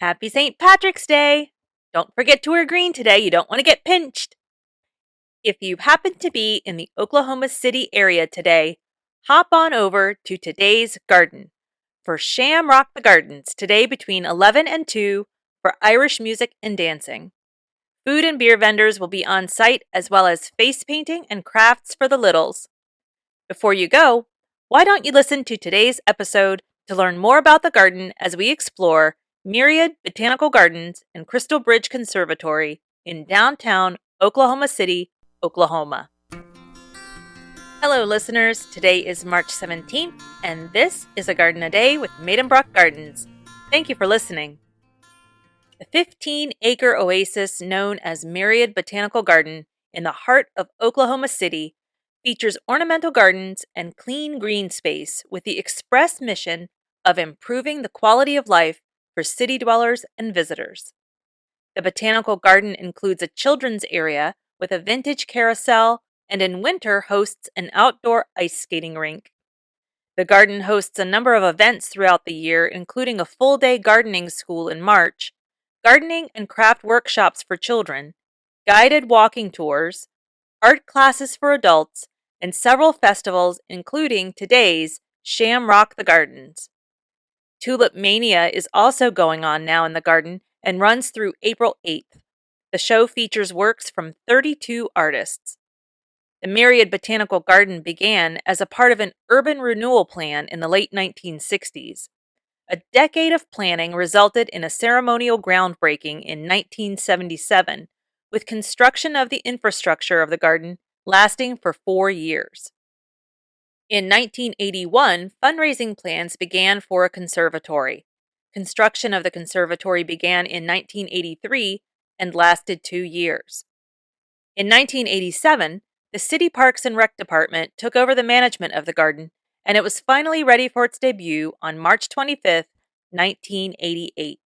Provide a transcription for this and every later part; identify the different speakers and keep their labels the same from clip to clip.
Speaker 1: Happy St. Patrick's Day! Don't forget to wear green today. You don't want to get pinched. If you happen to be in the Oklahoma City area today, hop on over to today's garden for Shamrock the Gardens today between 11 and 2 for Irish music and dancing. Food and beer vendors will be on site as well as face painting and crafts for the littles. Before you go, why don't you listen to today's episode to learn more about the garden as we explore Myriad Botanical Gardens and Crystal Bridge Conservatory in downtown Oklahoma City, Oklahoma. Hello listeners, today is March 17th and this is A Garden a Day with Maidenbrook Gardens. Thank you for listening. The 15-acre oasis known as Myriad Botanical Garden in the heart of Oklahoma City features ornamental gardens and clean green space with the express mission of improving the quality of life for city dwellers and visitors. The botanical garden includes a children's area with a vintage carousel and in winter hosts an outdoor ice skating rink. The garden hosts a number of events throughout the year, including a full-day gardening school in March, gardening and craft workshops for children, guided walking tours, art classes for adults, and several festivals, including today's Shamrock the Gardens. Tulip Mania is also going on now in the garden and runs through April 8th. The show features works from 32 artists. The Myriad Botanical Garden began as a part of an urban renewal plan in the late 1960s. A decade of planning resulted in a ceremonial groundbreaking in 1977, with construction of the infrastructure of the garden lasting for 4 years. In 1981, fundraising plans began for a conservatory. Construction of the conservatory began in 1983 and lasted 2 years. In 1987, the City Parks and Rec Department took over the management of the garden, and it was finally ready for its debut on March 25, 1988.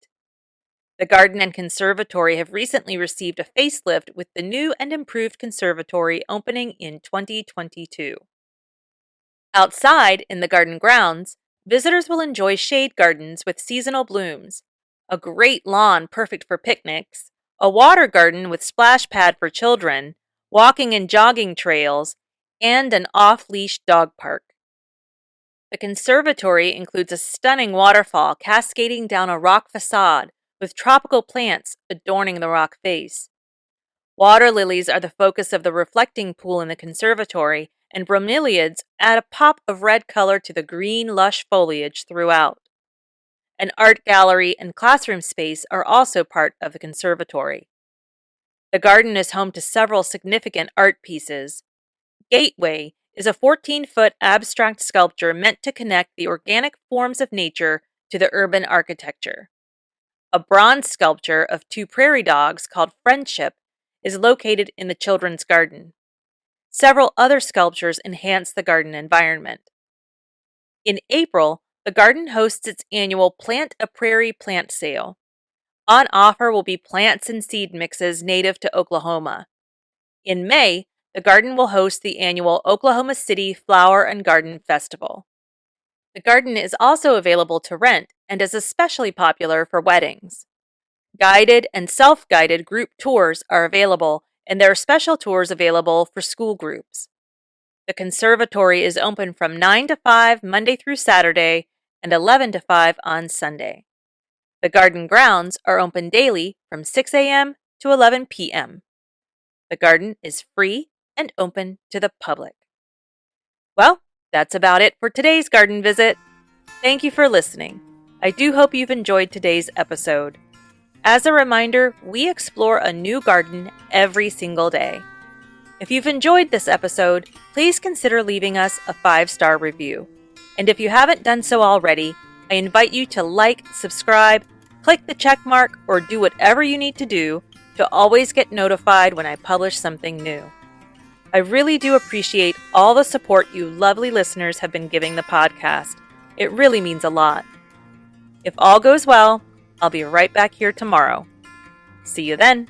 Speaker 1: The garden and conservatory have recently received a facelift with the new and improved conservatory opening in 2022. Outside, in the garden grounds, visitors will enjoy shade gardens with seasonal blooms, a great lawn perfect for picnics, a water garden with splash pad for children, walking and jogging trails, and an off-leash dog park. The conservatory includes a stunning waterfall cascading down a rock facade with tropical plants adorning the rock face. Water lilies are the focus of the reflecting pool in the conservatory, and bromeliads add a pop of red color to the green, lush foliage throughout. An art gallery and classroom space are also part of the conservatory. The garden is home to several significant art pieces. Gateway is a 14-foot abstract sculpture meant to connect the organic forms of nature to the urban architecture. A bronze sculpture of 2 prairie dogs called Friendship is located in the children's garden. Several other sculptures enhance the garden environment. In April, the garden hosts its annual Plant a Prairie plant sale. On offer will be plants and seed mixes native to Oklahoma. In May, the garden will host the annual Oklahoma City Flower and Garden Festival. The garden is also available to rent and is especially popular for weddings. Guided and self-guided group tours are available, and there are special tours available for school groups. The conservatory is open from 9 to 5 Monday through Saturday and 11 to 5 on Sunday. The garden grounds are open daily from 6 a.m. to 11 p.m. The garden is free and open to the public. Well, that's about it for today's garden visit. Thank you for listening. I do hope you've enjoyed today's episode. As a reminder, we explore a new garden every single day. If you've enjoyed this episode, please consider leaving us a 5-star review. And if you haven't done so already, I invite you to like, subscribe, click the check mark, or do whatever you need to do to always get notified when I publish something new. I really do appreciate all the support you lovely listeners have been giving the podcast. It really means a lot. If all goes well, I'll be right back here tomorrow. See you then.